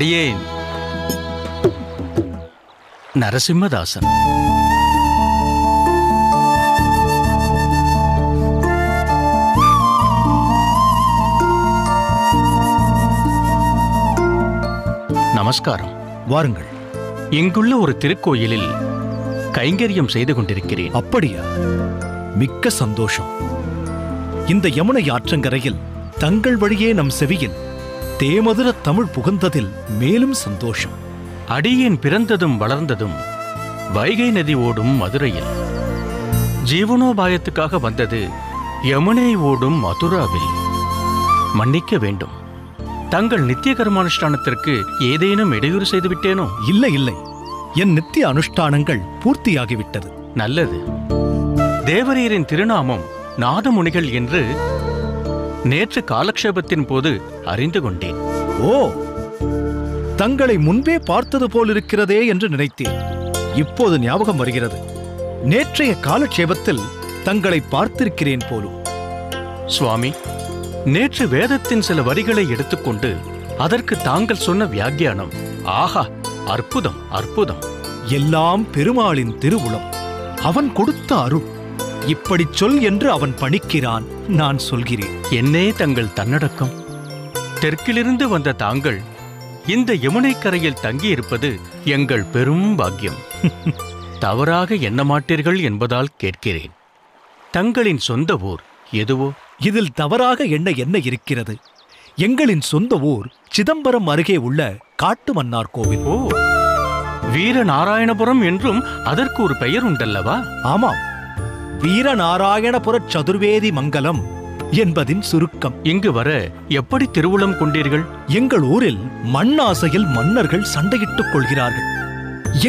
அடியேன் நரசிம்மதாசன். நமஸ்காரம். வாருங்கள். இங்குள்ள ஒரு திருக்கோயிலில் கைங்கரியம் செய்து கொண்டிருக்கிறேன். அப்படியா? மிக்க சந்தோஷம். இந்த யமுனை ஆற்றங்கரையில் தங்கள் வழியே நம் செவியில் தேமதுர தமிழ் புகுந்ததில் மேலும் சந்தோஷம். அடியேன் பிறந்ததும் வளர்ந்ததும் வைகை நதி ஓடும் மதுரையில். ஜீவனோபாயத்துக்காக வந்தது யமுனை ஓடும் மதுராவில். மன்னிக்க வேண்டும், தங்கள் நித்திய கர்மானுஷ்டானத்திற்கு ஏதேனும் இடையூறு செய்துவிட்டேனோ? இல்லை இல்லை, என் நித்திய அனுஷ்டானங்கள் பூர்த்தியாகிவிட்டது. நல்லது. தேவரீரின் திருநாமம் நாதமுனிகள் என்று நேற்று காலக்ஷேபத்தின் போது அறிந்து கொண்டேன். ஓ, தங்களை முன்பே பார்த்தது போலிருக்கிறதே என்று நினைத்தேன். இப்போது ஞாபகம் வருகிறது. நேற்றைய காலக்ஷேபத்தில் தங்களை பார்த்திருக்கிறேன் போலும். சுவாமி, நேற்று வேதத்தின் சில வரிகளை எடுத்துக்கொண்டு அதற்கு தாங்கள் சொன்ன வியாக்கியானம், ஆஹா, அற்புதம் அற்புதம். எல்லாம் பெருமாளின் திருவுளம், அவன் கொடுத்த அருள். இப்படிச் சொல் என்று அவன் பணிக்கிறான், நான் சொல்கிறேன். என்னே தங்கள் தன்னடக்கம். தெற்கிலிருந்து வந்த தாங்கள் இந்த யமுனை கரையில் தங்கியிருப்பது எங்கள் பெரும் பாக்கியம். தவறாக எண்ண மாட்டீர்கள் என்பதால் கேட்கிறேன். தங்களின் சொந்த ஊர் எதுவோ? இதில் தவறாக எண்ண என்ன இருக்கிறது? எங்களின் சொந்த ஊர் சிதம்பரம் அருகே உள்ள காட்டுமன்னார் கோவில். ஓ, வீரநாராயணபுரம் என்றும் அதற்கு ஒரு பெயர் உண்டல்லவா? ஆமாம், வீரநாராயணபுர சதுர்வேதி மங்கலம் என்பதின் சுருக்கம். இங்கு வர எப்படி திருவுளம் கொண்டீர்கள்? எங்கள் ஊரில் மண்ணாசையில் மன்னர்கள் சண்டையிட்டுக் கொள்கிறார்கள்.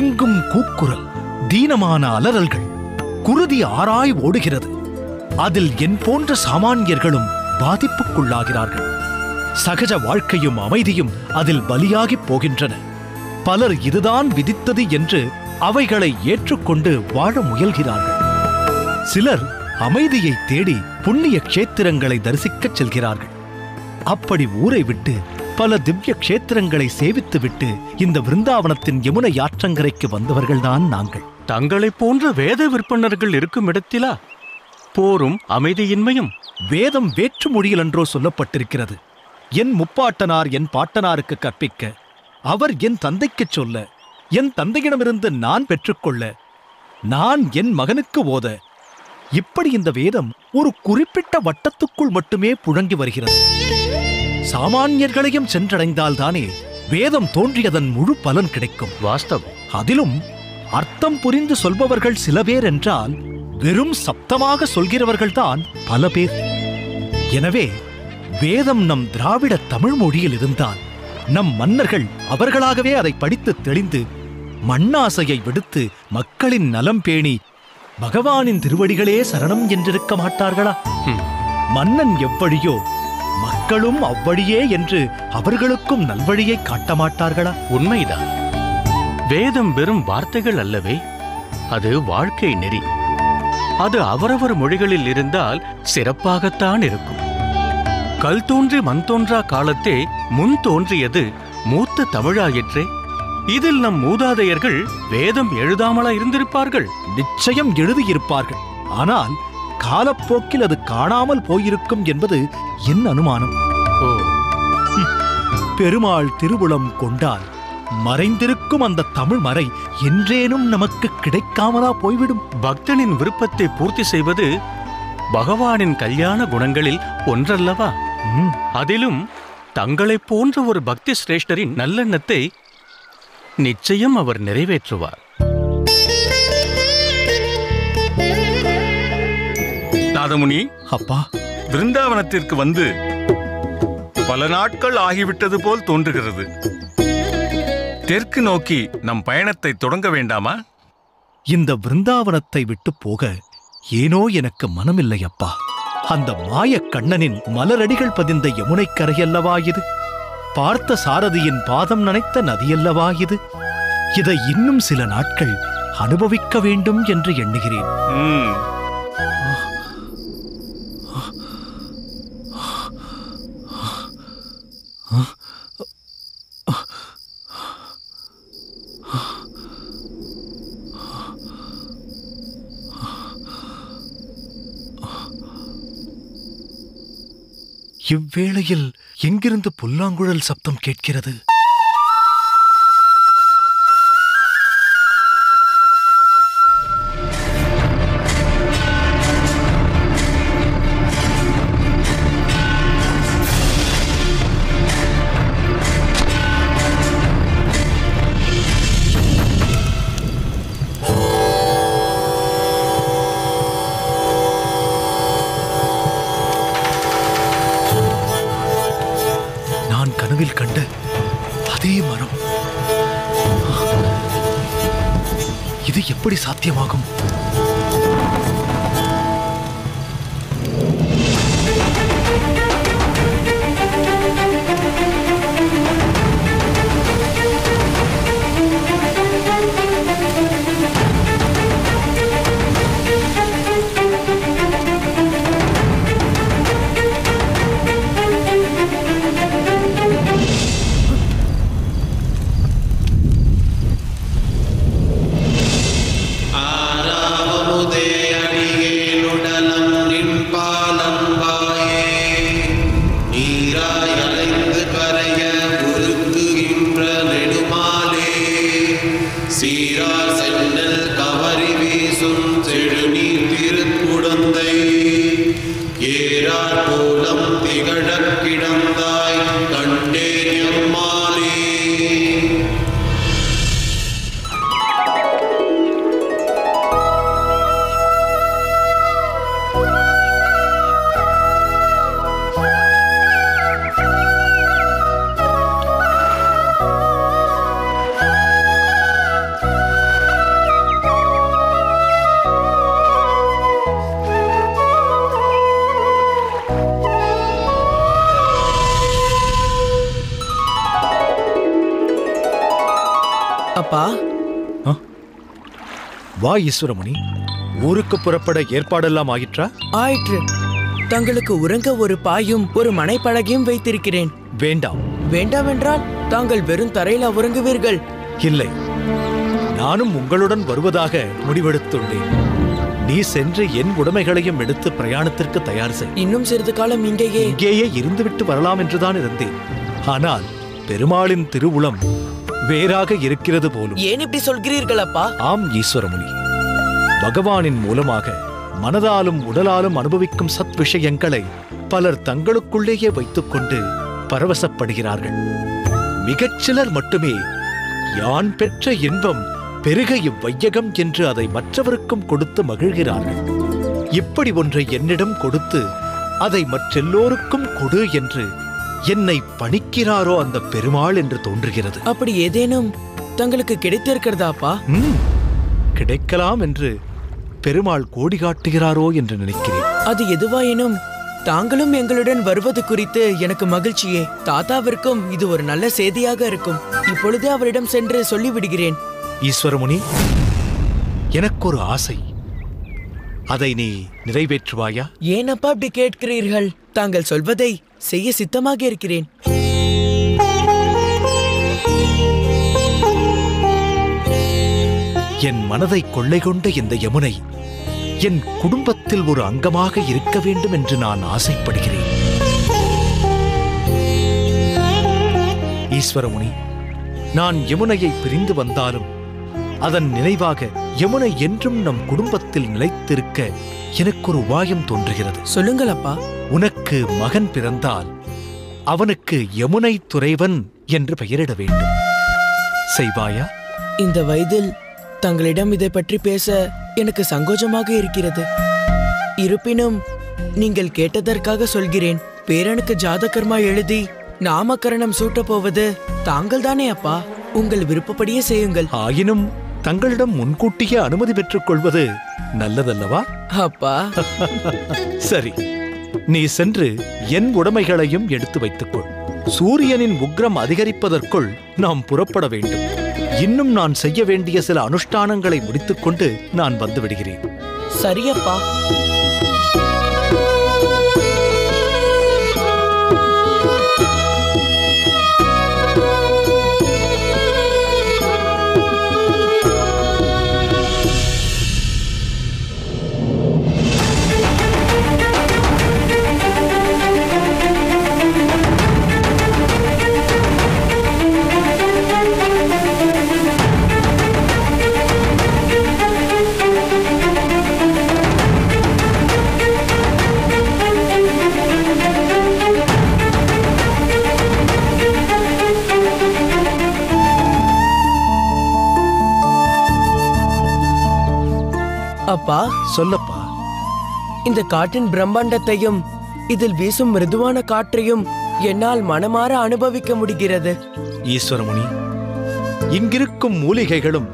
எங்கும் கூக்குரல், தீனமான அலறல்கள், குருதி ஆராய் ஓடுகிறது. அதில் என் போன்ற சாமானியர்களும் பாதிப்புக்குள்ளாகிறார்கள். சகஜ வாழ்க்கையும் அமைதியும் அதில் பலியாகிப் போகின்றன. பலர் இதுதான் விதித்தது என்று அவைகளை ஏற்றுக்கொண்டு வாழ முயல்கிறார்கள். சிலர் அமைதியை தேடி புண்ணிய க்ஷேத்திரங்களை தரிசிக்கச் செல்கிறார்கள். அப்படி ஊரை விட்டு பல திவ்ய க்ஷேத்திரங்களை சேவித்துவிட்டு இந்த விருந்தாவனத்தின் யமுனை ஆற்றங்கரைக்கு வந்தவர்கள்தான் நாங்கள். தங்களைப் போன்ற வேத விற்பனர்கள் இருக்கும் இடத்திலா போரும் அமைதியின்மையும்? வேதம் வேற்று மொழியில் என்றோ சொல்லப்பட்டிருக்கிறது. என் முப்பாட்டனார் என் பாட்டனாருக்கு கற்பிக்க, அவர் என் தந்தைக்குச் சொல்ல, என் தந்தையிடமிருந்து நான் பெற்றுக்கொள்ள, நான் என் மகனுக்கு ஓத, இப்படி இந்த வேதம் ஒரு குறிப்பிட்ட வட்டத்துக்குள் மட்டுமே புழங்கி வருகிறது. சாமானியர்களையும் சென்றடைந்தால்தானே வேதம் தோன்றியதன் முழு பலன் கிடைக்கும். வாஸ்தவம். அதிலும் அர்த்தம் புரிந்து சொல்பவர்கள் சில பேர் என்றால் வெறும் சப்தமாக சொல்கிறவர்கள்தான் பல பேர். எனவே வேதம் நம் திராவிட தமிழ் மொழியில் இருந்தால் நம் மன்னர்கள் அவர்களாகவே அதை படித்து தெளிந்து மண்ணாசையை விடுத்து மக்களின் நலம் பேணி பகவானின் திருவடிகளே சரணம் என்றிருக்க மாட்டார்களா? மன்னன் எவ்வழியோ மக்களும் அவ்வழியே என்று அவர்களுக்கும் நல்வழியை காட்ட மாட்டார்களா? உண்மைதான். வேதம் வெறும் வார்த்தைகள் அல்லவே, அது வாழ்க்கை நெறி. அது அவரவர் மொழிகளில் இருந்தால் சிறப்பாகத்தான் இருக்கும். கல் தோன்றி மண் தோன்றா காலத்தே முன் தோன்றியது மூத்த தமிழாயிற்றே. இதில் நம் மூதாதையர்கள் வேதம் எழுதாமலா இருந்திருப்பார்கள்? நிச்சயம் எழுதியிருப்பார்கள். ஆனால் காலப்போக்கில் அது காணாமல் போயிருக்கும் என்பது என் அனுமானம். பெருமாள் திருவுளம் கொண்டால் மறைந்திருக்கும் அந்த தமிழ் மறை என்றேனும் நமக்கு கிடைக்காமலா போய்விடும்? பக்தனின் விருப்பத்தை பூர்த்தி செய்வது பகவானின் கல்யாண குணங்களில் ஒன்றல்லவா? அதிலும் தங்களைப் போன்ற ஒரு பக்தி சிரேஷ்டரின் நல்லெண்ணத்தை நிச்சயம் அவர் நிறைவேற்றுவார். நாதமுனி, அப்பா, விருந்தாவனத்திற்கு வந்து பல நாட்கள் ஆகிவிட்டது போல் தோன்றுகிறது. தெற்கு நோக்கி நம் பயணத்தை தொடங்க வேண்டாமா? இந்த விருந்தாவனத்தை விட்டு போக ஏனோ எனக்கு மனமில்லை அப்பா. அந்த மாயக் கண்ணனின் மலரடிகள் பதிந்த யமுனைக் கரையல்லவா இது? பார்த்த சாரதியின் பாதம் நனைத்த நதியல்லவா இது? இதை இன்னும் சில நாட்கள் அனுபவிக்க வேண்டும் என்று எண்ணுகிறேன். இவ்வேளையில் எங்கிருந்து புல்லாங்குழல் சப்தம் கேட்கிறது? கனவில் கண்ட அதே மரம். இது எப்படி சாத்தியமாகும்? அப்பா, வா ஈஸ்வரமுனி. ஊருக்கு புறப்பட ஏற்பாடெல்லாம் ஆயிற்றா? ஆயிற்று. தங்களுக்கு உறங்க ஒரு பாயும் ஒரு மனைப்பலகையும் வைத்திருக்கிறேன். வேண்டாம். வேண்டாம் என்றால் தாங்கள் வெறும் தரையில உறங்குவீர்கள். இல்லை, நானும் உங்களுடன் வருவதாக முடிவெடுத்துள்ளேன். நீ சென்று என் உடைமைகளையும் எடுத்து பிரயாணத்திற்கு தயார் செய். இன்னும் சிறிது காலம் இங்கேயே இருந்துவிட்டு வரலாம் என்றுதான் இருந்தேன். ஆனால் பெருமாளின் திருவுளம் வேறாக இருக்கிறது போலும். ஏன் இப்படி சொல்கிறீர்கள் அப்பா? ஆம் ஈஸ்வரமுனி, பகவானின் மூலமாக மனதாலும் உடலாலும் அனுபவிக்கும் சத் விஷயங்களை பலர் தங்களுக்குள்ளேயே வைத்துக்கொண்டு பரவசப்படுகிறார்கள். மிகச்சிலர் மட்டுமே யான் பெற்ற இன்பம் பெருக இவ்வையகம் என்று அதை மற்றவருக்கும் கொடுத்து மகிழ்கிறார்கள். இப்படி ஒன்றை என்னிடம் கொடுத்து அதை மற்றெல்லோருக்கும் கொடு என்று என்னை பணிக்கிறாரோ அந்த பெருமாள் என்று தோன்றுகிறது. அப்படி ஏதேனும் தங்களுக்கு கிடைத்திருக்கிறதாப்பா? கிடைக்கலாம் என்று பெருமாள் கோடி காட்டுகிறாரோ என்று நினைக்கிறேன். அது எதுவாயினும் தாங்களும் எங்களுடன் வருவது குறித்து எனக்கு மகிழ்ச்சியே. தாத்தாவிற்கும் இது ஒரு நல்ல செய்தியாக இருக்கும். இப்பொழுதே அவரிடம் சென்று சொல்லிவிடுகிறேன். ஈஸ்வரமுனி, எனக்கு ஒரு ஆசை. அதை நீ நிறைவேற்றுவாயா? ஏனப்பா அப்படி கேட்கிறீர்கள்? தாங்கள் சொல்வதை செய்ய சித்தமாக இருக்கிறேன். என் மனதை கொள்ளை கொண்ட இந்த யமுனை என் குடும்பத்தில் ஒரு அங்கமாக இருக்க வேண்டும் என்று நான் ஆசைப்படுகிறேன். ஈஸ்வரமுனி, நான் யமுனையை பிரிந்து வந்தாலும் அதன் நினைவாக யமுனை என்றும் நம் குடும்பத்தில் நிலைத்திருக்க எனக்கு ஒரு உபாயம் தோன்றுகிறது. சொல்லுங்கள் அப்பா. உனக்கு மகன் பிறந்தால் அவனுக்கு யமுனை துறைவன் என்று பெயரிட வேண்டும். செய்வாயா? இந்த வயதில் தங்களிடம் இதை பற்றி பேச எனக்கு சங்கோஜமாக இருக்கிறது. இருப்பினும் நீங்கள் கேட்டதற்காக சொல்கிறேன். பேரனுக்கு ஜாதகர்மா எழுதி நாமகரணம் சூட்டப் போவது தாங்கள் தானே அப்பா. உங்கள் விருப்பப்படியே செய்யுங்கள். ஆயினும் தங்களிடம் முன்கூட்டியே அனுமதி பெற்றுக் கொள்வது நல்லதல்லவா? அப்பா சரி, நீ சென்று என் உடைமைகளையும் எடுத்து வைத்துக்கொள். சூரியனின் உக்ரம் அதிகரிப்பதற்குள் நாம் புறப்பட வேண்டும். இன்னும் நான் செய்ய வேண்டிய சில அனுஷ்டானங்களை முடித்துக்கொண்டு நான் வந்து விடுகிறேன். சரியப்பா. அப்பா, சொல்லப்பா. இந்த காட்டின் பிரம்மாண்டத்தையும் இதில் வீசும் மிருதுவான காற்றையும் என்னால் மனமாற அனுபவிக்க முடிகிறது. ஈஸ்வரமுனி, இங்கிருக்கும் மூலிகைகளும்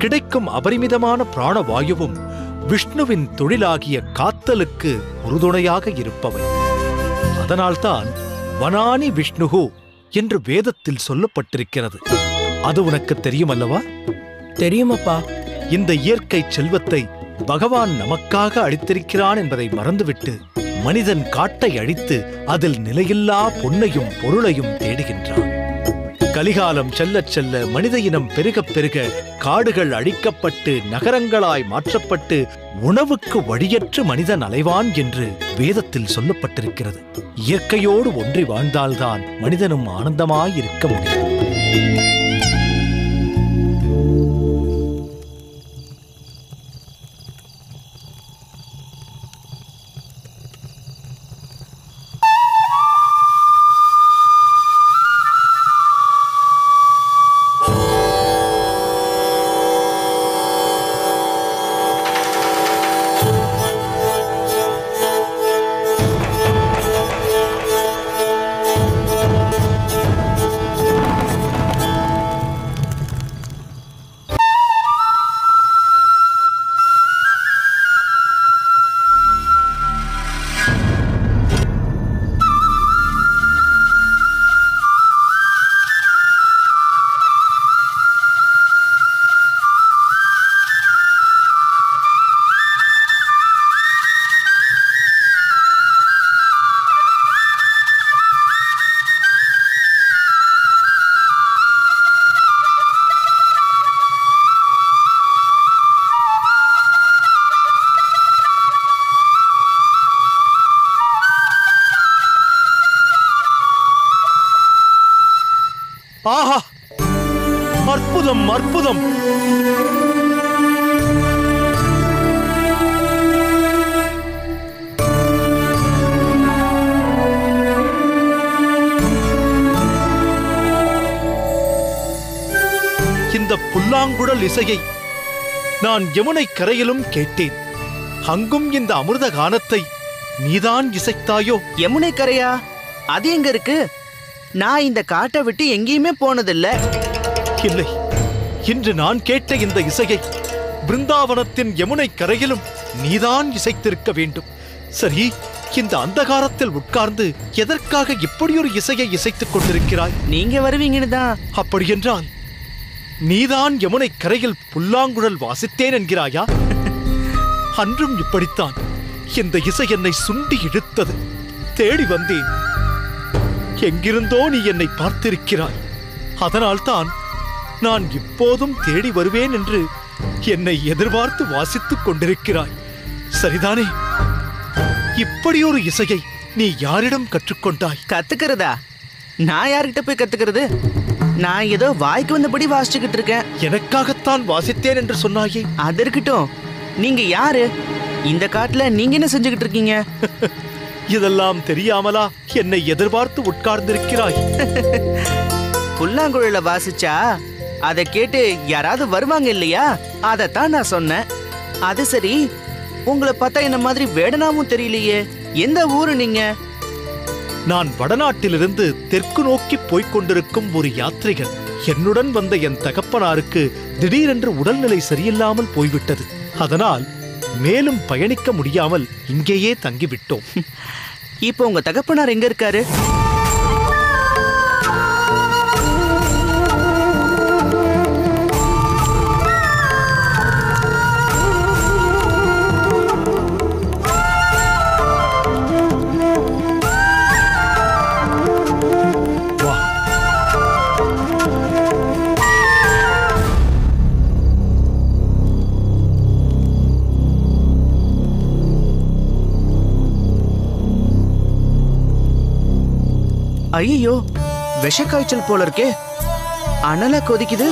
கிடைக்கும் அபரிமிதமான பிராணவாயுவும் விஷ்ணுவின் தொழிலாகிய காத்தலுக்கு உறுதுணையாக இருப்பவை. அதனால்தான் வனானி விஷ்ணுகு என்று வேதத்தில் சொல்லப்பட்டிருக்கிறது. அது உனக்கு தெரியுமல்லவா? தெரியுமப்பா. இந்த இயற்கை செல்வத்தை பகவான் நமக்காக அளித்திருக்கிறான் என்பதை மறந்துவிட்டு மனிதன் காட்டை அழித்து அதில் நிலையில்லா பொன்னையும் பொருளையும் தேடுகின்றான். கலிகாலம் செல்லச் செல்ல மனித இனம் பெருகப் பெருக காடுகள் அழிக்கப்பட்டு நகரங்களாய் மாற்றப்பட்டு உணவுக்கு வழியற்று மனிதன் அலைவான் என்று வேதத்தில் சொல்லப்பட்டிருக்கிறது. இயற்கையோடு ஒன்றி வாழ்ந்தால்தான் மனிதனும் ஆனந்தமாயிருக்க முடியும். ஆஹா, அற்புதம் அற்புதம்! இந்த புல்லாங்குழல் இசையை நான் யமுனை கரையிலும் கேட்டேன். அங்கும் இந்த அமிர்த கானத்தை நீதான் இசைத்தாயோ? யமுனை கரையா? அது எங்க இருக்கு? நான் இந்த காட்டை விட்டு எங்கேயுமே போனதில்ல. இல்லை, இன்று நான் கேட்ட இந்த இசையை பிருந்தாவனத்தின் யமுனை கரையிலும் நீதான் இசைத்திருக்க வேண்டும். சரி, இந்த அந்தகாரத்தில் உட்கார்ந்து எதற்காக இப்படியொரு இசையை இசைத்துக் கொண்டிருக்கிறாய்? நீங்க வருவீங்கன்னு தான். அப்படியென்றால் நீதான் யமுனை கரையில் புல்லாங்குழல் வாசித்தேன் என்கிறாயா? அன்றும் இப்படித்தான் இந்த இசை என்னை சுண்டி இழுத்தது. தேடி வந்தேன். எங்கிருந்தோ நீ என்னை பார்த்திருக்கிறாய். அதனால்தான் நான் இப்போதும் தேடி வருவேன் என்று என்னை எதிர்பார்த்து வாசித்துக் கொண்டிருக்கிறாய். சரிதானே? இப்படியொரு இசையை நீ யாரிடம் கற்றுக்கொண்டாய்? கத்துக்கிறதா? நான் யார்கிட்ட போய் கத்துக்கிறது? நான் ஏதோ வாய்க்கு வந்தபடி வாசிச்சுக்கிட்டு இருக்கேன். எனக்காகத்தான் வாசித்தேன் என்று சொன்னாயே. அது இருக்கட்டும், நீங்க யாரு? இந்த காட்டுல நீங்க என்ன செஞ்சுக்கிட்டு இருக்கீங்க? இதெல்லாம் தெரியாமலா என்னை எதிர்பார்த்து உட்கார்ந்திருக்கிறாய்? புல்லாங்குழல வாசிச்சா அதை கேட்டு யாராவது வருவாங்க இல்லையா? அதத்தான் நான் சொன்னேன். அது சரி, உங்களை பார்த்தா என்ன மாதிரி வேடனாவும் தெரியலையே. எந்த ஊரு நீங்க? நான் வடநாட்டிலிருந்து தெற்கு நோக்கி போய்க் கொண்டிருக்கும் ஒரு யாத்ரிகன். என்னுடன் வந்த என் தகப்பனாருக்கு திடீரென்று உடல்நிலை சரியில்லாமல் போய்விட்டது. அதனால் மேலும் பயணிக்க முடியாமல் இங்கேயே தங்கிவிட்டோம். இப்போ உங்க தகப்பனார் எங்க இருக்காரு? ஐயோ, விஷக்காய்ச்சல் போல இருக்கே. அனல கொதிக்குது.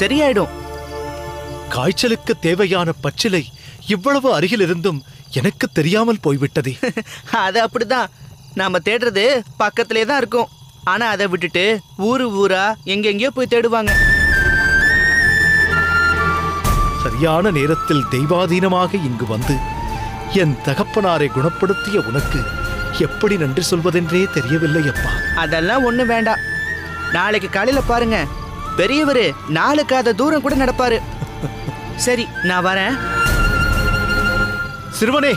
சரியாயிடும். காய்ச்சலுக்கு தேவையான பச்சிலை இவ்வளவு அருகில் இருந்தும் எனக்கு தெரியாமல் போய்விட்டதே. அது அப்படிதான். நாம தேடுறது பக்கத்திலே தான் இருக்கும். ஆனா அதை விட்டுட்டு ஊரா எங்கெங்கயோ போய் தேடுவாங்க. சரியான நேரத்தில் தெய்வாதீனமாக இங்கு வந்து என் தகப்பனாரை குணப்படுத்திய உனக்கு எப்படி நன்றி சொல்வதென்றே தெரியவில்லை அப்பா. அதெல்லாம் ஒண்ணு வேண்டாம். நாளைக்கு காலையில பாருங்க, பெரியவரு 4 காத தூரம் கூட நடப்பாரு. சரி, நான் வரேன். சிறுவனே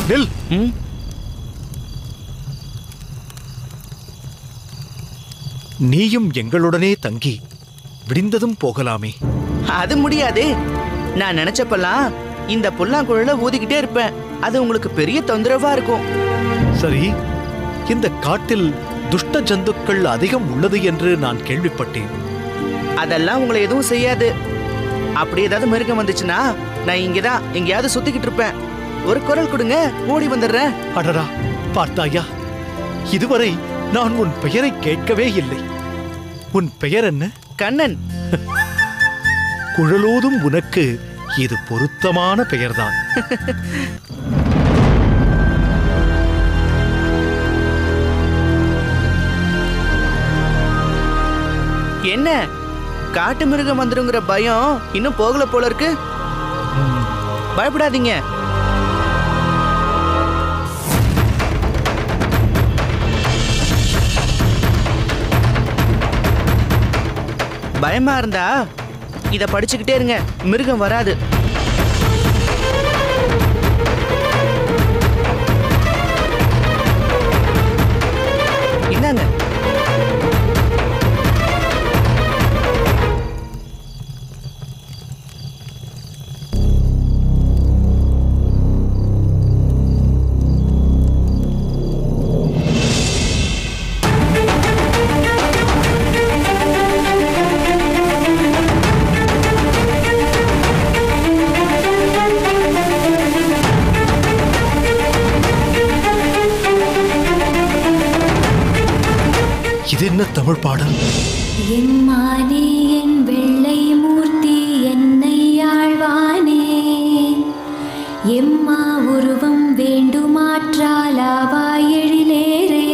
நில். நீயும் எங்களுடனே தங்கி விடிந்ததும் போகலாமே. அது முடியாது. நான் நினைச்சப்பெல்லாம் இந்த புல்லாங்குழல ஊதிக்கிட்டே இருப்பேன். அது உங்களுக்கு பெரிய தொந்தரவா இருக்கும். சரி, இந்த காட்டில் துஷ்ட ஜந்துக்கள் அதிகம் உள்ளது என்று நான் கேள்விப்பட்டேன். அதெல்லாம் உங்களை எதுவும் செய்யாது. அப்படி ஏதாவது மிருகம் வந்துச்சுன்னா நான் இங்கதான் எங்கேயாவது சுத்திக்கிட்டு இருப்பேன். ஒரு குரல் கொடுங்க, ஓடி வந்துடுறேன். அடடா, பார்த்தாயா, இதுவரை நான் உன் பெயரை கேட்கவே இல்லை. உன் பெயர் என்ன? கண்ணன். குழலோதும் உனக்கு இது பொருத்தமான பெயர்தான். என்ன, காட்டு மிருகம் வந்துருங்கிற பயம் இன்னும் போகல போல இருக்கு. பயப்படாதீங்க. பயமா இருந்தா இத படிச்சுக்கிட்டே இருங்க, மிருகம் வராது. இந்தாங்க. இது என்ன தமிழ் பாடல்? எம்மானே என் வெள்ளை மூர்த்தி என்னை ஆழ்வானே, எம்மா உருவம் வேண்டுமாற்றாலாவாய் எழிலேரே,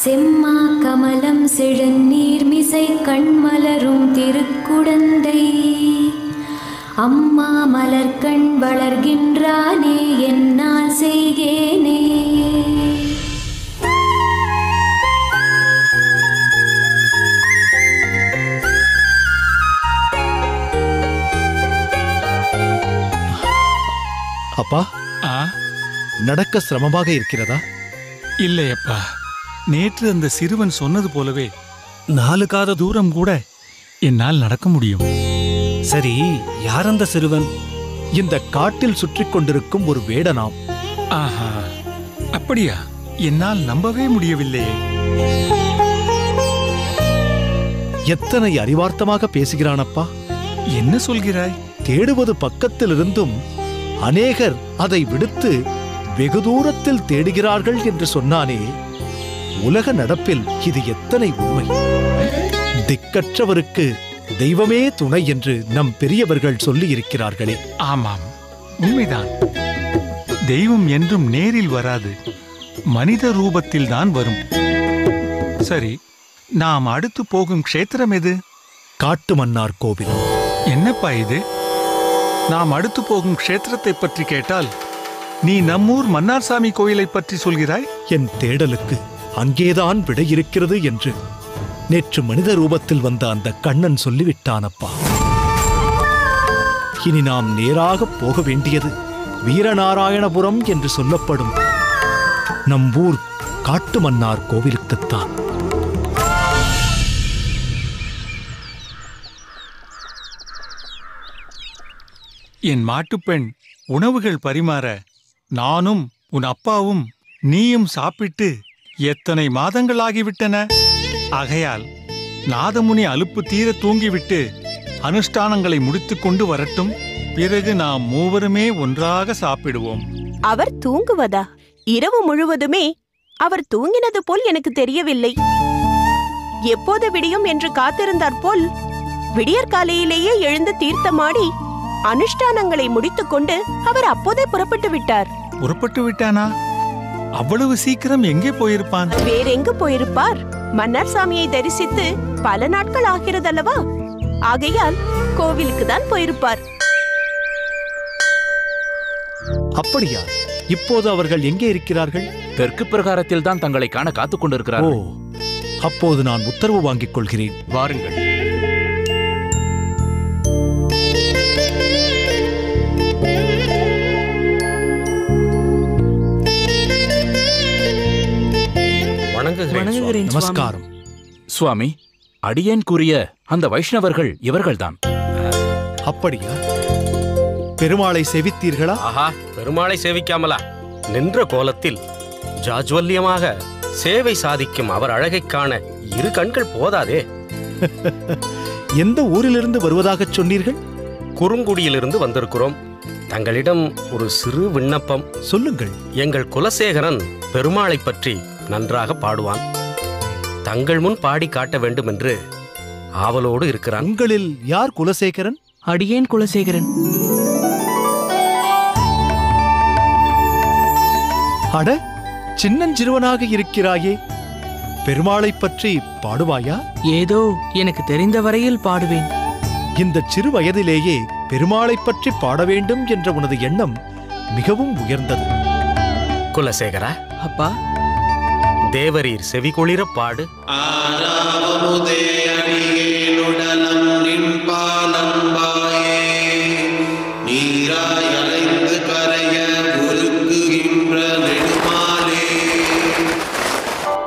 செம்மா கமலம் செழுநீர் மிசை கண்மலரும் திருக்குடந்தை, அம்மா மலர்கண் வளர்கின்றானே என்னால் செய்கேனே. அப்பா, நடக்க சிரமமாக இருக்கிறதா? இல்லையப்பா, நேற்று அந்த சிறுவன் சொன்னது போலவே 4 காத தூரம் கூட என்னால் நடக்க முடியும். சரி, யார் அந்த சிறுவன்? இந்த காட்டில் சுற்றிக் கொண்டிருக்கும் ஒரு வேடனாம். ஆஹா, அப்படியா? என்னால் நம்பவே முடியவில்லையே. எத்தனை அறிவார்த்தமாக பேசுகிறானப்பா. என்ன சொல்கிறாய்? தேடுவது பக்கத்தில் இருந்தும் அநேகர் அதை விடுத்து வெகு தூரத்தில் தேடுகிறார்கள் என்று சொன்னானே. உலக நடப்பில் இது எத்தனை உண்மை! திக்கற்றவருக்கு தெய்வமே துணை என்று நம் பெரியவர்கள் சொல்லி இருக்கிறார்களே. ஆமாம், உண்மைதான். தெய்வம் என்றும் நேரில் வராது, மனித ரூபத்தில் தான் வரும். சரி, நாம் அடுத்து போகும் க்ஷேத்திரம் எது? காட்டு மன்னார் கோவில். என்னப்பா இது? நாம் அடுத்து போகும் க்ஷேத்திரத்தை பற்றி கேட்டால் நீ நம்மூர் மன்னார்சாமி கோயிலை பற்றி சொல்கிறாய். என் தேடலுக்கு அங்கேதான் விடை இருக்கிறது என்று நேற்று மனித ரூபத்தில் வந்த அந்த கண்ணன் சொல்லிவிட்டானப்பா. இனி நாம் நேராக போக வேண்டியது வீரநாராயணபுரம் என்று சொல்லப்படும் நம் ஊர் காட்டு மன்னார் கோவிலுக்குத்தான். என் மாட்டுப்பெண் உணவுகள் பரிமாற நானும் உன் அப்பாவும் நீயும் சாப்பிட்டு எத்தனை மாதங்கள் ஆகிவிட்டன. ஆகையால் நாதமுனி அலுப்பு தீர தூங்கிவிட்டு அனுஷ்டானங்களை முடித்துக்கொண்டு வரட்டும். பிறகு நாம் மூவருமே ஒன்றாக சாப்பிடுவோம். அவர் தூங்குவதா? இரவு முழுவதுமே அவர் தூங்கினது போல் எனக்கு தெரியவில்லை. எப்போது விடியும் என்று காத்திருந்தார் போல் விடியற்காலையிலேயே எழுந்து தீர்த்தமாடி அனுஷ்டானங்களை முடித்துக்கொண்டு அவர் அப்போதே புறப்பட்டு விட்டார். புறப்பட்டு விட்டானா? அவ்வளவு சீக்கிரம் எங்கே போயிருப்பான்? வேறெங்கு போயிருப்பார்? மன்னார் சாமியை தரிசித்து பல நாட்கள் ஆகிறதல்லவா? ஆகையால் கோவிலுக்கு தான் போயிருப்பார். அப்படியா? இப்போது அவர்கள் எங்கே இருக்கிறார்கள்? தெற்கு பிரகாரத்தில் தான் தங்களை காண காத்துக் ஓ, கொண்டிருக்கிறார்கள். அப்போது நான் உத்தரவு வாங்கிக் கொள்கிறேன். வாருங்கள். வணங்குகிறேன் சுவாமி. நமஸ்காரம். சுவாமி, அடியேன் கூறிய அந்த வைஷ்ணவர்கள் இவர்கள்தான். அப்படியா? பெருமாளை சேவித்தீர்களா? ஆஹா, பெருமாளை சேவிக்காமலா? நின்ற கோலத்தில் ஜாஜ்வல்யமாக சேவை சாதிக்கும் அவர் அழகைக் காண இரு கண்கள் போதாதே. எந்த ஊரிலிருந்து வருவதாகச் சொன்னீர்கள்? குறுங்குடியிலிருந்து வந்திருக்கிறோம். தங்களிடம் ஒரு சிறு விண்ணப்பம். சொல்லுங்கள். எங்கள் குலசேகரன் பெருமாளை பற்றி நன்றாக பாடுவான். தங்கள் முன் பாடி காட்ட வேண்டும் என்று ஆவலோடு இருக்கிறான். உங்களில் யார் குலசேகரன்? அடியேன் குலசேகரன். அட, சின்னஞ்சிறுவனாக இருக்கிறாயே, பெருமாளைப் பற்றி பாடுவாயா? ஏதோ எனக்கு தெரிந்த வரையில் பாடுவேன். இந்த சிறு வயதிலேயே பெருமாளைப் பற்றி பாட வேண்டும் என்ற உனது எண்ணம் மிகவும் உயர்ந்தது. குலசேகரா, அப்பா, தேவரீர் செவிகுளிர பாடு.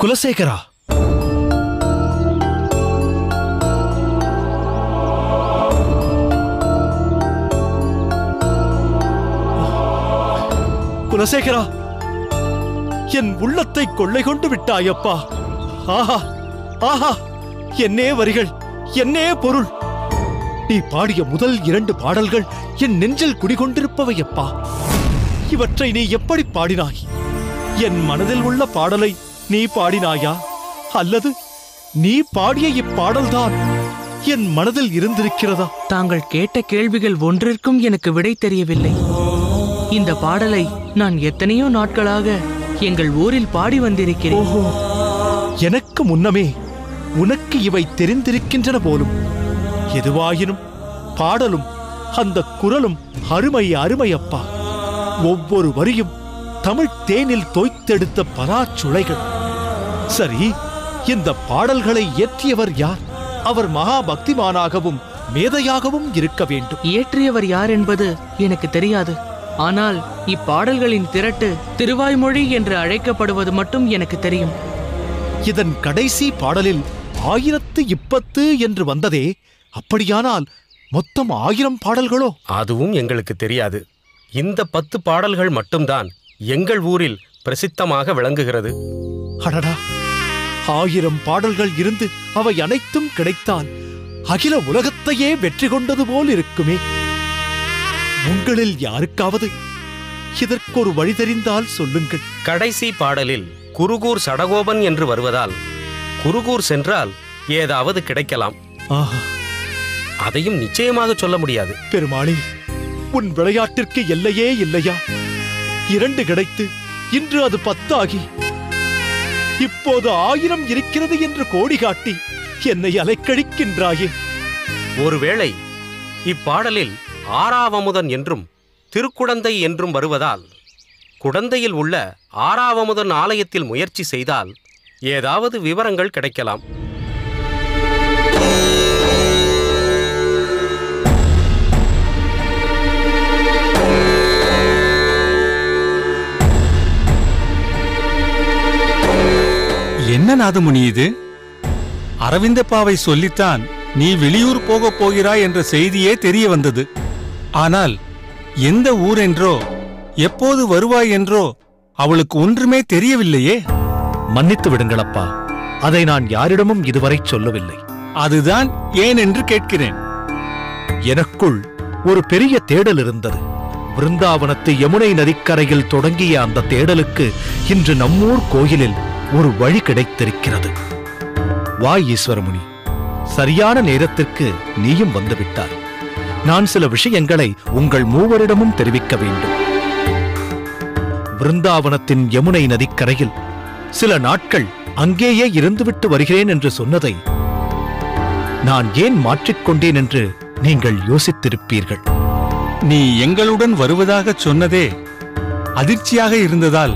குலசேகரா, குலசேகரா, என் உள்ளத்தை கொள்ளை கொண்டு விட்டாயப்பா. ஆஹா ஆஹா, என்னே வரிகள், என்னே பொருள். நீ பாடிய முதல் 2 பாடல்கள் என் நெஞ்சில் குடிகொண்டிருப்பவையப்பா. இவற்றை நீ எப்படி பாடினாய்? என் மனதில் உள்ள பாடலை நீ பாடினாயா, அல்லது நீ பாடிய இப்பாடல்தான் என் மனதில் இருந்திருக்கிறதா? தாங்கள் கேட்ட கேள்விகள் ஒன்றிற்கும் எனக்கு விடை தெரியவில்லை. இந்த பாடலை நான் எத்தனையோ நாட்களாக எங்கள் ஊரில் பாடி வந்திருக்கிறேன். ஓஹோ, எனக்கு முன்னமே உனக்கு இவை தெரிந்திருக்கின்றன போலும். எதுவாயினும் பாடலும் அந்த குரலும் அருமை அருமையப்பா. ஒவ்வொரு வரியும் தமிழ் தேனில் தோய்த்தெடுத்த பலாச்சுளைகள். சரி, இந்த பாடல்களை இயற்றியவர் யார்? அவர் மகா பக்திமானாகவும் மேதையாகவும் இருக்க வேண்டும். இயற்றியவர் யார் என்பது எனக்கு தெரியாது. ஆனால் இப்பாடல்களின் திரட்டு திருவாய்மொழி என்று அழைக்கப்படுவது மட்டும் எனக்கு தெரியும். இதன் கடைசி பாடலில் 1010 என்று வந்ததே, அப்படியானால் மொத்தம் 1000 பாடல்களோ? அதுவும் எங்களுக்கு தெரியாது. இந்த 10 பாடல்கள் மட்டும்தான் எங்கள் ஊரில் பிரசித்தமாக விளங்குகிறது. அடடா, 1000 பாடல்கள் இருந்து அவை அனைத்தும் கிடைத்தால் அகில உலகத்தையே வெற்றி கொண்டது போல் இருக்குமே. உங்களில் யாருக்காவது இதற்கொரு வழி தெரிந்தால் சொல்லுங்கள். கடைசி பாடலில் குருகூர் சடகோபன் என்று வருவதால் குருகூர் சென்றால் ஏதாவது கிடைக்கலாம். ஆஹா, அதையும் நிச்சயமாக சொல்ல முடியாது. பெருமாளே, உன் விளையாட்டிற்கு எல்லையே இல்லையா? 2 கிடைத்து இன்று அது 10 ஆகி இப்போது 1000 இருக்கிறது என்று கோடி காட்டி என்னை அலைக்கழிக்கின்றாயே. ஒருவேளை இப்பாடலில் ஆறாவமுதன் என்றும் திருக்குடந்தை என்றும் வருவதால் குடந்தையில் உள்ள ஆறாவமுதன் ஆலயத்தில் முயற்சி செய்தால் ஏதாவது விவரங்கள் கிடைக்கலாம். என்ன நாதமுனி இது? அரவிந்தப்பாவை சொல்லித்தான் நீ வெளியூர் போகப் போகிறாய் என்ற செய்தியே தெரிய வந்தது. ஆனால் எந்த ஊர் என்றோ எப்போது வருவாய் என்றோ அவளுக்கு ஒன்றுமே தெரியவில்லையே. மன்னித்து விடுங்களப்பா, அதை நான் யாரிடமும் இதுவரை சொல்லவில்லை. அதுதான் ஏன் என்று கேட்கிறேன். எனக்குள் ஒரு பெரிய தேடல் இருந்தது. விருந்தாவனத்து யமுனை நதிக்கரையில் தொடங்கிய அந்த தேடலுக்கு இன்று நம்மூர் கோயிலில் ஒரு வழி கிடைத்திருக்கிறது. வா ஈஸ்வரமுனி, சரியான நேரத்திற்கு நீயும் வந்துவிட்டாய். நான் சில விஷயங்களை உங்கள் மூவரிடமும் தெரிவிக்க வேண்டும். விருந்தாவனத்தின் யமுனை நதிக்கரையில் சில நாட்கள் அங்கேயே இருந்துவிட்டு வருகிறேன் என்று சொன்னதை நான் ஏன் மாற்றிக்கொண்டேன் என்று நீங்கள் யோசித்திருப்பீர்கள். நீ எங்களுடன் வருவதாகச் சொன்னதே அதிர்ச்சியாக இருந்ததால்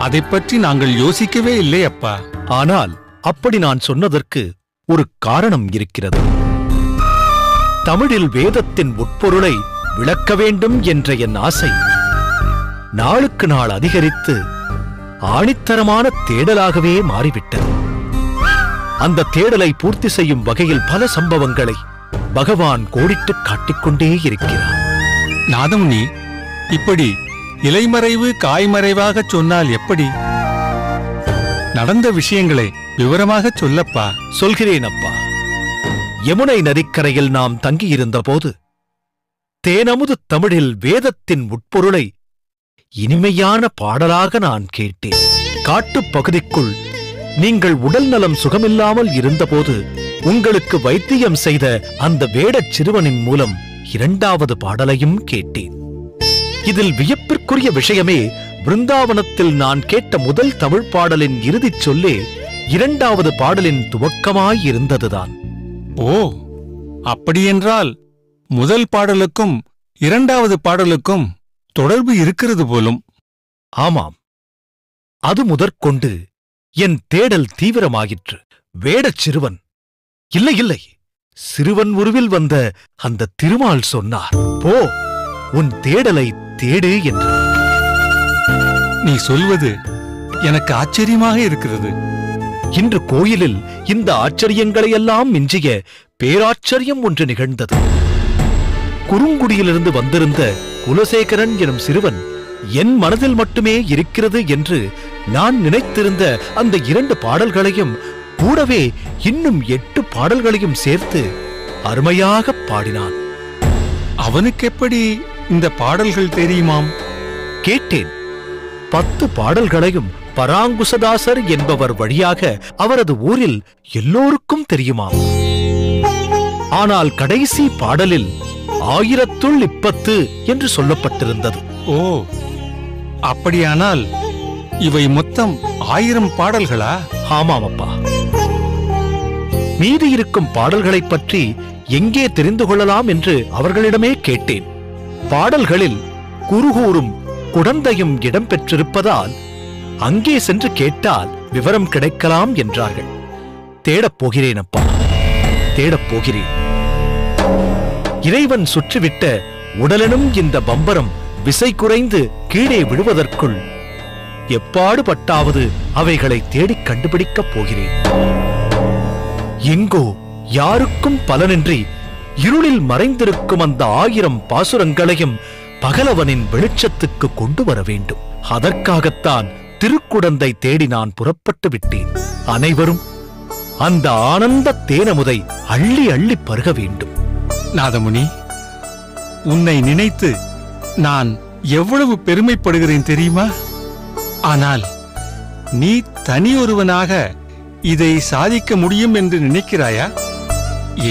அதைப் பற்றி நாங்கள் யோசிக்கவே இல்லை அப்பா. ஆனால் அப்படி நான் சொன்னதற்கு ஒரு காரணம் இருக்கிறது. தமிழில் வேதத்தின் உட்பொருளை விளக்க வேண்டும் என்ற என் ஆசை நாளுக்கு நாள் அதிகரித்து ஆணித்தரமான தேடலாகவே மாறிவிட்டது. அந்த தேடலை பூர்த்தி செய்யும் வகையில் பல சம்பவங்களை பகவான் கோடிட்டுக் காட்டிக்கொண்டே இருக்கிறார். நாதமுனி, இப்படி இலைமறைவு காய்மறைவாகச் சொன்னால் எப்படி? நடந்த விஷயங்களை விவரமாகச் சொல்லப்பா. சொல்கிறேன் அப்பா. யமுனை நதிக்கரையில் நாம் தங்கியிருந்த போது தேனமுது தமிழில் வேதத்தின் உட்பொருளை இனிமையான பாடலாக நான் கேட்டேன். காட்டுப் பகுதிக்குள் நீங்கள் உடல் நலம் சுகமில்லாமல் இருந்தபோது உங்களுக்கு வைத்தியம் செய்த அந்த வேடச் சிறுவனின் மூலம் இரண்டாவது பாடலையும் கேட்டேன். இதில் வியப்பிற்குரிய விஷயமே, பிருந்தாவனத்தில் நான் கேட்ட முதல் தமிழ் பாடலின் இறுதிச் சொல்லே இரண்டாவது பாடலின் துவக்கமாயிருந்ததுதான். ஓ, அப்படியென்றால் முதல் பாடலுக்கும் இரண்டாவது பாடலுக்கும் தொடர்பு இருக்கிறது போலும். ஆமாம், அது முதற்கொண்டு என் தேடல் தீவிரமாயிற்று. வேடச் சிறுவன் இல்லை, சிறுவன் உருவில் வந்த அந்த திருமால் சொன்னார், போ, உன் தேடலை தேடு என்று. நீ சொல்வது எனக்கு ஆச்சரியமாக இருக்கிறது. இன்று கோயிலில் இந்த ஆச்சரியங்களையெல்லாம் மிஞ்சிய பேராச்சரியம் ஒன்று நிகழ்ந்தது. குறுங்குடியிலிருந்து வந்திருந்த குலசேகரன் எனும் சிறுவன் என் மனதில் மட்டுமே இருக்கிறது என்று நான் நினைத்திருந்த அந்த 2 பாடல்களையும் கூடவே இன்னும் 8 பாடல்களையும் சேர்த்து அருமையாக பாடினான். அவனுக்கு எப்படி இந்த பாடல்கள் தெரியுமாம்? கேட்டேன். 10 பாடல்களையும் பராங்குசதாசர் என்பவர் வழியாக அவரது ஊரில் எல்லோருக்கும் தெரியுமாம். ஆனால் கடைசி பாடலில் 1010 என்று சொல்லப்பட்டிருந்தது. ஓ, அப்படியானால் இவை மொத்தம் 1000 பாடல்களா? ஆமாம் அப்பா. மீதி இருக்கும் பாடல்களைப் பற்றி எங்கே தெரிந்து கொள்ளலாம் என்று அவர்களிடமே கேட்டேன். பாடல்களில் குருகூரும் குடந்தையும் இடம்பெற்றிருப்பதால் அங்கே சென்று கேட்டால் விவரம் கிடைக்கலாம் என்றார்கள். தேடப் போகிறேன் அப்பா, தேடப் போகிறேன். இறைவன் சுற்றிவிட்ட உடலெனும் இந்த பம்பரம் விசை குறைந்து கீழே விழுவதற்குள் எப்பாடுபட்டாவது அவைகளை தேடிக் கண்டுபிடிக்கப் போகிறேன். எங்கோ யாருக்கும் பலனின்றி இருளில் மறைந்திருக்கும் அந்த 1000 பாசுரங்களையும் பகலவனின் வெளிச்சத்துக்கு கொண்டு வர வேண்டும். அதற்காகத்தான் திருக்குடந்தை தேடி நான் புறப்பட்டு விட்டேன். அனைவரும் அந்த ஆனந்த தேனமுதை அள்ளி அள்ளி பருக வேண்டும். நாதமுனி, உன்னை நினைத்து நான் எவ்வளவு பெருமைப்படுகிறேன் தெரியுமா? ஆனால் நீ தனியொருவனாக இதை சாதிக்க முடியும் என்று நினைக்கிறாயா?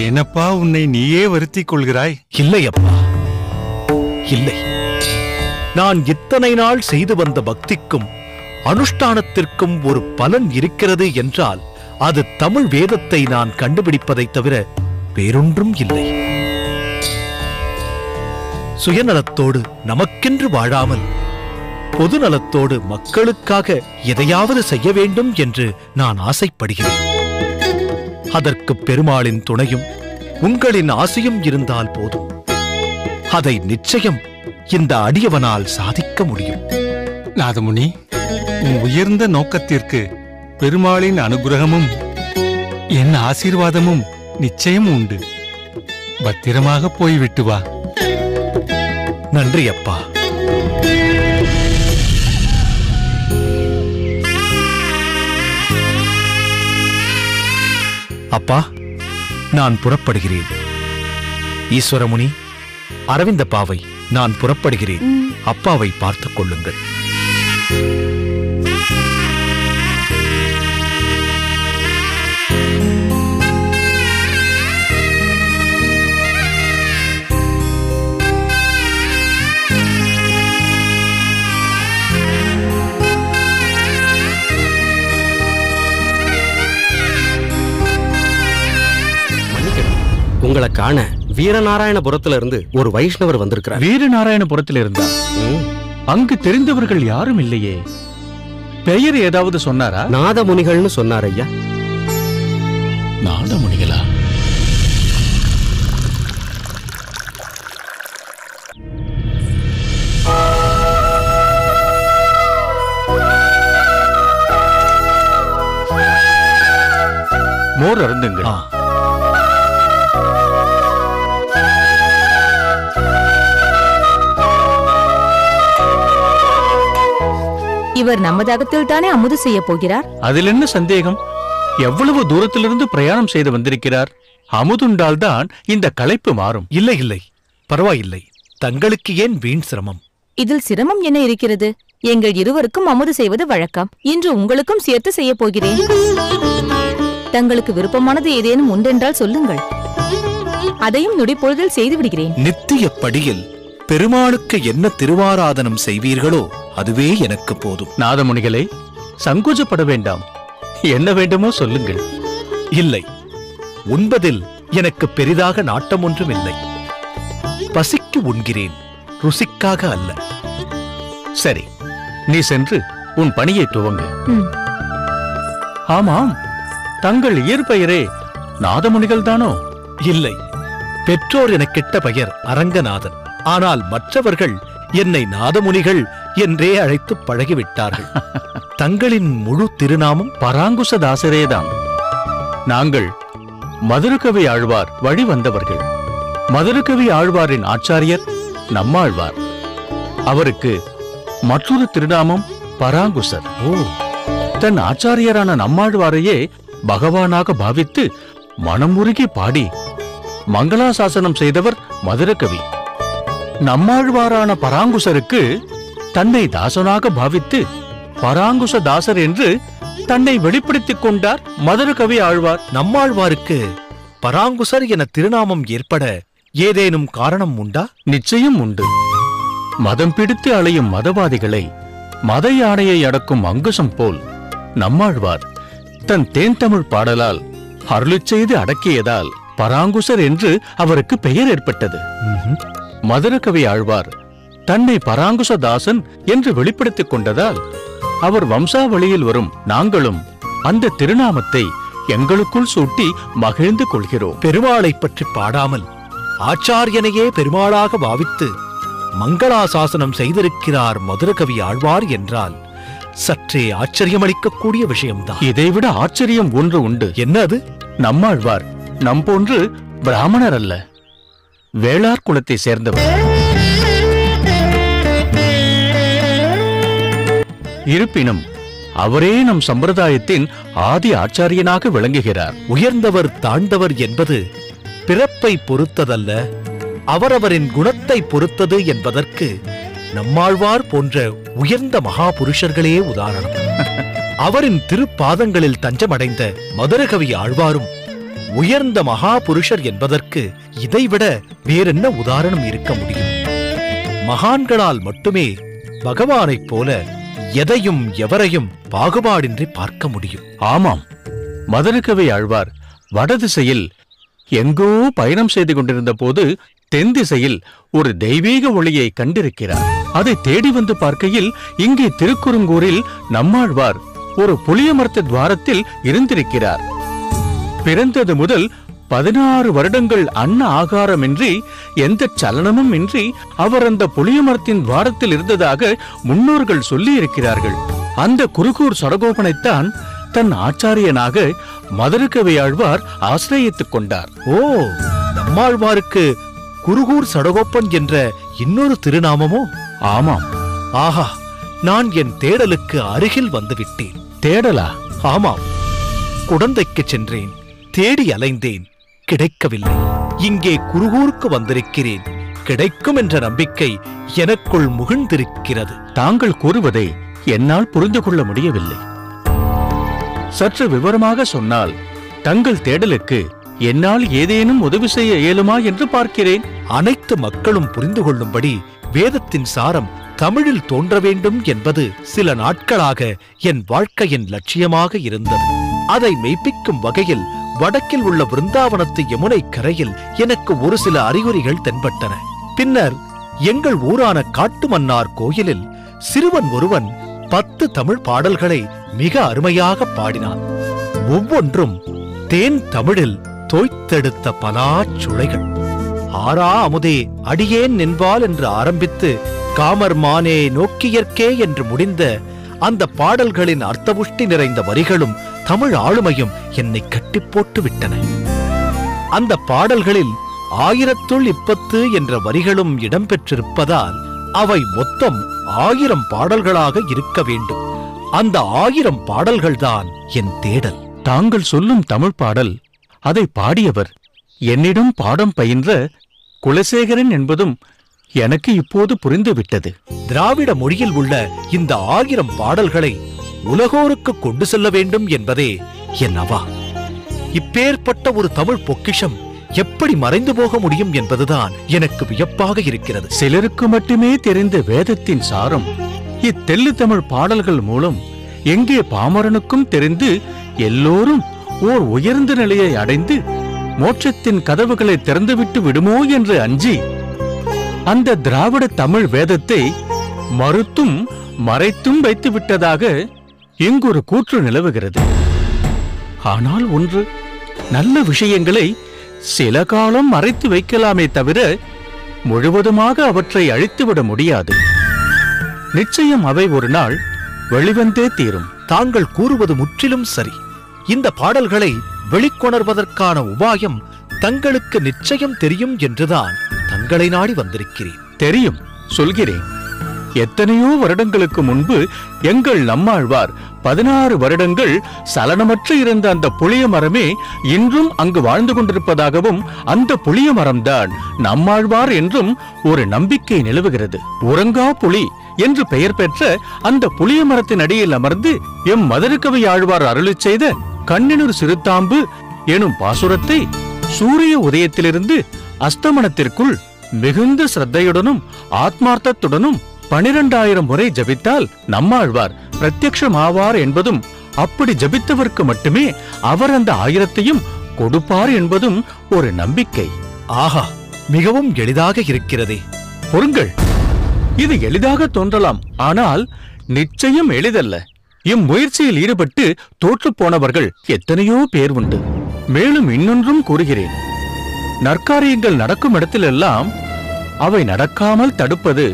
ஏனப்பா உன்னை நீயே வருத்திக் கொள்கிறாய்? இல்லை அப்பா, இல்லை. நான் இத்தனை நாள் செய்து வந்த பக்திக்கும் அனுஷ்டானத்திற்கும் ஒரு பலன் இருக்கிறது என்றால் அது தமிழ் வேதத்தை நான் கண்டுபிடிப்பதைத் தவிர வேறொன்றும் இல்லை. சுயநலத்தோடு நமக்கென்று வாழாமல் பொதுநலத்தோடு மக்களுக்காக எதையாவது செய்ய வேண்டும் என்று நான் ஆசைப்படுகிறேன். அதற்கு பெருமாளின் துணையும் உங்களின் ஆசையும் இருந்தால் போதும். அதை நிச்சயம் இந்த அடியவனால் சாதிக்க முடியும். நாதமுனி, உன் உயர்ந்த நோக்கத்திற்கு பெருமாளின் அனுகிரகமும் என் ஆசீர்வாதமும் நிச்சயம் உண்டு. பத்திரமாக போய்விட்டு வா. நன்றி அப்பா. அப்பா, நான் புறப்படுகிறேன். ஈஸ்வரமுனி, அரவிந்த பாவை, நான் புறப்படுகிறேன். அப்பாவை பார்த்துக் கொள்ளுங்கள். உங்களை காண வீரநாராயணபுரத்துல இருந்து ஒரு வைஷ்ணவர் வந்திருக்கிறார். வீரநாராயணபுரத்தில் இருந்தா அங்கு தெரிந்தவர்கள் யாரும் இல்லையே. பெயர் ஏதாவது சொன்னாரா? நாதமுனிகள்னு சொன்னார் ஐயா. நாதமுனிகளா? மோர் அருந்துங்கள். இவர் நமதாகத்தில் தானே அமுது செய்ய போகிறார். அதில் என்ன சந்தேகம்? எவ்வளவு தூரத்திலிருந்து பிரயாணம் செய்து வந்திருக்கிறார். அமுதுண்டால் தான் இந்த களைப்பு மாறும். இல்லை இல்லை, பரவாயில்லை. தங்களுக்கு ஏன் வீண் சிரமம்? இதில் சிரமம் என்ன இருக்கிறது? எங்கள் இருவருக்கும் அமுது செய்வது வழக்கம். இன்று உங்களுக்கும் சேர்த்து செய்ய போகிறேன். தங்களுக்கு விருப்பமானது ஏதேனும் உண்டென்றால் சொல்லுங்கள், அதையும் நொடிப்பொழுதில் செய்து விடுகிறேன். நித்திய படியில் பெருமாளுக்கு என்ன திருவாராதனம் செய்வீர்களோ அதுவே எனக்கு போதும். நாதமுனிகளே, சங்கோஜப்பட வேண்டாம். என்ன வேண்டுமோ சொல்லுங்கள். இல்லை, உண்பதில் எனக்கு பெரிதாக நாட்டம் ஒன்றும் இல்லை. பசிக்கு உண்கிறேன், ருசிக்காக அல்ல. சரி, நீ சென்று உன் பணியை துவங்கு. ஆமாம், தங்கள் இயற்பெயரே நாதமுனிகள் தானோ? இல்லை, பெற்றோர் எனக்கிட்ட பெயர் அரங்கநாதன். ஆனால் மற்றவர்கள் என்னை நாதமுனிகள் என்றே அழைத்து பழகிவிட்டார்கள். தங்களின் முழு திருநாமம்? பராங்குசதாசரேதான். நாங்கள் மதுரகவி ஆழ்வார் வழி வந்தவர்கள். மதுரகவி ஆழ்வாரின் ஆச்சாரியர் நம்மாழ்வார். அவருக்கு மற்றொரு திருநாமம் பராங்குசர். தன் ஆச்சாரியரான நம்மாழ்வாரையே பகவானாக பாவித்து மனமுருகி பாடி மங்களாசாசனம் செய்தவர் மதுரகவி. நம்மாழ்வாரான பராங்குசருக்கு தன்னை தாசனாக பாவித்து பராங்குச தாசர் என்று தன்னை வெளிப்படுத்திக் கொண்டார் மதுரகவி ஆழ்வார். நம்மாழ்வாருக்கு பராங்குசர் என திருநாமம் ஏற்பட ஏதேனும் காரணம் உண்டா? நிச்சயம் உண்டு. மதம் பிடித்து அலையும் மதவாதிகளை மத யானையை அடக்கும் அங்குசம் போல் நம்மாழ்வார் தன் தேன்தமிழ் பாடலால் அருளிச் செய்து அடக்கியதால் பராங்குசர் என்று அவருக்கு பெயர் ஏற்பட்டது. மதுரகவி ஆழ்வார் தன்னை பராங்குசதாசன் என்று வெளிப்படுத்திக் கொண்டதால் அவர் வம்சாவளியில் வரும் நாங்களும் அந்த திருநாமத்தை எங்களுக்குள் சூட்டி மகிழ்ந்து கொள்கிறோம். பெருமாளைப் பற்றி பாடாமல் ஆச்சாரியனையே பெருமாளாக பாவித்து மங்களாசாசனம் செய்திருக்கிறார் மதுரகவி ஆழ்வார் என்றால் சற்றே ஆச்சரியமளிக்கக்கூடிய விஷயம்தான். இதைவிட ஆச்சரியம் ஒன்று உண்டு. என்ன அது? நம்மாழ்வார் நம் போன்று பிராமணர் அல்ல, வேளார் குலத்தை சேர்ந்தவர். இருப்பினும் அவரே நம் சம்பிரதாயத்தின் ஆதி ஆச்சாரியனாக விளங்குகிறார். உயர்ந்தவர் தாழ்ந்தவர் என்பது பிறப்பை பொறுத்ததல்ல, அவரவரின் குணத்தை பொறுத்தது என்பதற்கு நம்மாழ்வார் போன்ற உயர்ந்த மகாபுருஷர்களே உதாரணம். அவரின் திருப்பாதங்களில் தஞ்சமடைந்த மதுரகவி ஆழ்வாரும் உயர்ந்த மகாபுருஷர் என்பதற்கு இதைவிட வேறென்ன உதாரணம் இருக்க முடியும்? மகான்களால் மட்டுமே பகவானைப் போல எதையும் எவரையும் பாகுபாடின்றி பார்க்க முடியும். ஆமாம், மதுரகவி ஆழ்வார் வடதிசையில் எங்கோ பயணம் செய்து கொண்டிருந்த போது தென் திசையில் ஒரு தெய்வீக ஒளியை கண்டிருக்கிறார். அதை தேடி வந்து பார்க்கையில் இங்கே திருக்குறுங்கூரில் நம்மாழ்வார் ஒரு புளிய மரத்து துவாரத்தில் இருந்திருக்கிறார். பிறந்தது முதல் 16 வருடங்கள் அன்ன ஆகாரமின்றி எந்த சலனமும் இன்றி அவர் அந்த புளிய மரத்தின் துவாரத்தில் இருந்ததாக முன்னோர்கள் சொல்லி இருக்கிறார்கள். அந்த குருகூர் சடகோபனைத்தான் தன் ஆச்சாரியனாக மதுரகவி ஆழ்வார் ஆசிரியத்துக் கொண்டார். ஓ, நம்மாழ்வாருக்கு குருகூர் சடகோப்பன் என்ற இன்னொரு திருநாமமோ? ஆமாம். ஆஹா, நான் என் தேடலுக்கு அருகில் வந்துவிட்டேன். தேடலா? ஆமாம், குடந்தைக்கு சென்றேன், தேடி அலைந்தேன், கிடைக்கவில்லை. இங்கே குருகூருக்கு வந்திருக்கிறேன், கிடைக்கும் என்ற நம்பிக்கை எனக்குள் முகிழ்ந்திருக்கிறது. தாங்கள் கூறுவதை என்னால் புரிந்து கொள்ள முடியவில்லை. சற்று விவரமாக சொன்னால் தங்கள் தேடலுக்கு என்னால் ஏதேனும் உதவி செய்ய இயலுமா என்று பார்க்கிறேன். அனைத்து மக்களும் புரிந்து கொள்ளும்படி வேதத்தின் சாரம் தமிழில் தோன்ற வேண்டும் என்பது சில நாட்களாக என் வாழ்க்கையின் லட்சியமாக இருந்தது. அதை மெய்ப்பிக்கும் வகையில் வடக்கில் உள்ள விருந்தாவனத்து யமுனை கரையில் எனக்கு ஒரு சில அறிகுறிகள் தென்பட்டன. பின்னர் எங்கள் ஊரான காட்டுமன்னார் கோயிலில் சிறுவன் ஒருவன் 10 தமிழ் பாடல்களை மிக அருமையாக பாடினான். ஒவ்வொன்றும் தேன் தமிழில் தோய்த்தெடுத்த பலாச்சுளைகள். ஆரா அமுதே அடியேன் நின்பால் என்று ஆரம்பித்து காமர் மானே நோக்கியற்கே என்று முடிந்த அந்த பாடல்களின் அர்த்தபுஷ்டி நிறைந்த வரிகளும் தமிழ் ஆளுமையும் என்னை கட்டிப்போட்டு விட்டன. அந்த பாடல்களில் 1000 என்ற வரிகளும் இடம்பெற்றிருப்பதால் அவை மொத்தம் 1000 பாடல்களாக இருக்க வேண்டும். அந்த 1000 பாடல்கள்தான் என் தேடல். தாங்கள் சொல்லும் தமிழ் பாடல், அதை பாடியவர் என்னிடம் பாடம் பயின்ற குலசேகரன் என்பதும் எனக்கு இப்போது புரிந்துவிட்டது. திராவிட மொழியில் உள்ள இந்த 1000 பாடல்களை உலகோருக்கு கொண்டு செல்ல வேண்டும் என்பதே என் அவா. இப்பேற்பட்ட ஒரு தமிழ் பொக்கிஷம் எப்படி மறைந்து போக முடியும் என்பதுதான் எனக்கு வியப்பாக இருக்கிறது. சிலருக்கு மட்டுமே தெரிந்த வேதத்தின் சாரம் இத்தெல்லு தமிழ் பாடல்கள் மூலம் எங்கே பாமரனுக்கும் தெரிந்து எல்லோரும் ஓர் உயர்ந்த நிலையை அடைந்து மோட்சத்தின் கதவுகளை திறந்துவிட்டு விடுமோ என்று அஞ்சி அந்த திராவிட தமிழ் வேதத்தை மறுத்தும் மறைத்தும் வைத்து விட்டதாக இங்கொரு கூற்று நிலவுகிறது. ஆனால் ஒன்று, நல்ல விஷயங்களை சில காலம் மறைத்து வைக்கலாமே தவிர முழுவதுமாக அவற்றை அழித்துவிட முடியாது. நிச்சயம் அவை ஒரு நாள் வெளிவந்தே தீரும். தாங்கள் கூறுவது முற்றிலும் சரி. இந்த பாடல்களை வெளிக்கொணர்வதற்கான உபாயம் தங்களுக்கு நிச்சயம் தெரியும் என்றுதான் தங்களை நாடி வந்திருக்கிறேன். தெரியும், சொல்கிறேன். எத்தனையோ வருடங்களுக்கு முன்பு எங்கள் நம்மாழ்வார் 16 வருடங்கள் சலனமற்று இருந்த அந்த புளிய மரமே இன்றும் அங்கு வாழ்ந்து கொண்டிருப்பதாகவும் அந்த புளிய மரம்தான் நம்மாழ்வார் என்றும் ஒரு நம்பிக்கை நிலவுகிறது. உறங்கா புலி என்று பெயர் பெற்ற அந்த புளிய மரத்தின் அடியில் அமர்ந்து எம் மதுரகவி ஆழ்வார் அருளிச் செய்த கண்ணினுர் சிறுத்தாம்பு எனும் பாசுரத்தை சூரிய உதயத்திலிருந்து அஸ்தமனத்திற்குள் மிகுந்த சிரத்தையுடனும் ஆத்மார்த்தத்துடனும் 12,000 முறை ஜபித்தால் நம்மாழ்வார் பிரத்யக்ஷமாவார் என்பதும், அப்படி ஜபித்தவர்க்கு மட்டுமே அவர் அந்த 1000ஐயும் கொடுப்பார் என்பதும் ஒரு நம்பிக்கை. ஆஹா, மிகவும் எளிதாக இருக்கிறதே. பொறுங்கள், இது எளிதாக தோன்றலாம், ஆனால் நிச்சயம் எளிதல்ல. இம்முயற்சியில் ஈடுபட்டு தோற்று போனவர்கள் எத்தனையோ பேர் உண்டு. மேலும் இன்னொன்றும் கூறுகிறேன். நற்காரியங்கள் நடக்கும் இடத்திலெல்லாம் அவை நடக்காமல் தடுப்பது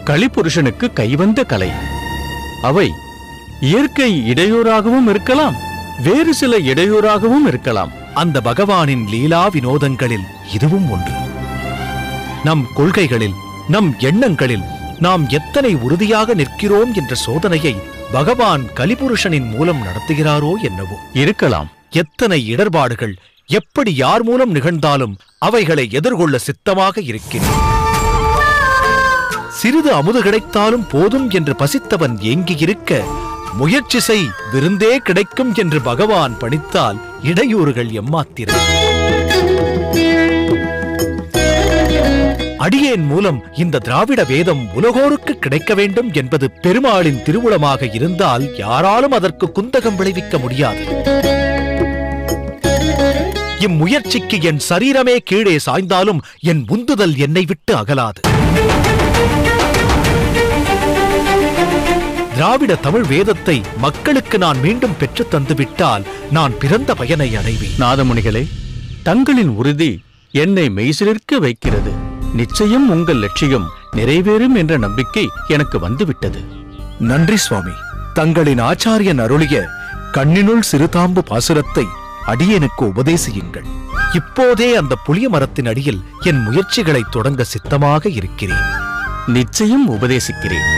கலிபுருஷனுக்கு கைவந்த கலை. அவை இயற்கை இடையூறாகவும் இருக்கலாம், வேறு சில இடையூறாகவும் இருக்கலாம். அந்த பகவானின் லீலா வினோதங்களில் இதுவும் ஒன்று. நம் கொள்கைகளில், நம் எண்ணங்களில் நாம் எத்தனை உறுதியாக நிற்கிறோம் என்ற சோதனையை பகவான் கலிபுருஷனின் மூலம் நடத்துகிறாரோ என்னவோ. இருக்கலாம். எத்தனை இடர்பாடுகள் எப்படி யார் மூலம் நிகழ்ந்தாலும் அவைகளை எதிர்கொள்ள சித்தமாக இருக்கிறேன். சிறிது அமுது கிடைத்தாலும் போதும் என்று பசித்தவன் ஏங்கியிருக்க, முயற்சி செய் விருந்தே கிடைக்கும் என்று பகவான் பணித்தால் இடையூறுகள் எம்மாத்திரம். அடியேன் மூலம் இந்த திராவிட வேதம் உலகோருக்கு கிடைக்க வேண்டும் என்பது பெருமாளின் திருவுளமாக இருந்தால் யாராலும் அதற்கு குந்தகம் விளைவிக்க முடியாது. இம்முயற்சிக்கு என் சரீரமே கீழே சாய்ந்தாலும் என் உந்துதல் என்னை விட்டு அகலாது. திராவிட தமிழ் வேதத்தை மக்களுக்கு நான் மீண்டும் பெற்று தந்துவிட்டால் நான் பிறந்த பயனை அடைவேன். நாதமுனிகளே, தங்களின் உறுதி என்னை மெய்சிலிர்க்க வைக்கிறது. நிச்சயம் உங்கள் லட்சியம் நிறைவேறும் என்ற நம்பிக்கை எனக்கு வந்துவிட்டது. நன்றி சுவாமி. தங்களின் ஆச்சாரியன் அருளிய கண்ணினுள் சிறுதாம்பு பாசுரத்தை அடியேனுக்கு உபதேசியுங்கள். இப்போதே அந்த புளிய மரத்தின் அடியில் என் முயற்சிகளை தொடங்க சித்தமாக இருக்கிறேன். நிச்சயம் உபதேசிக்கிறேன்.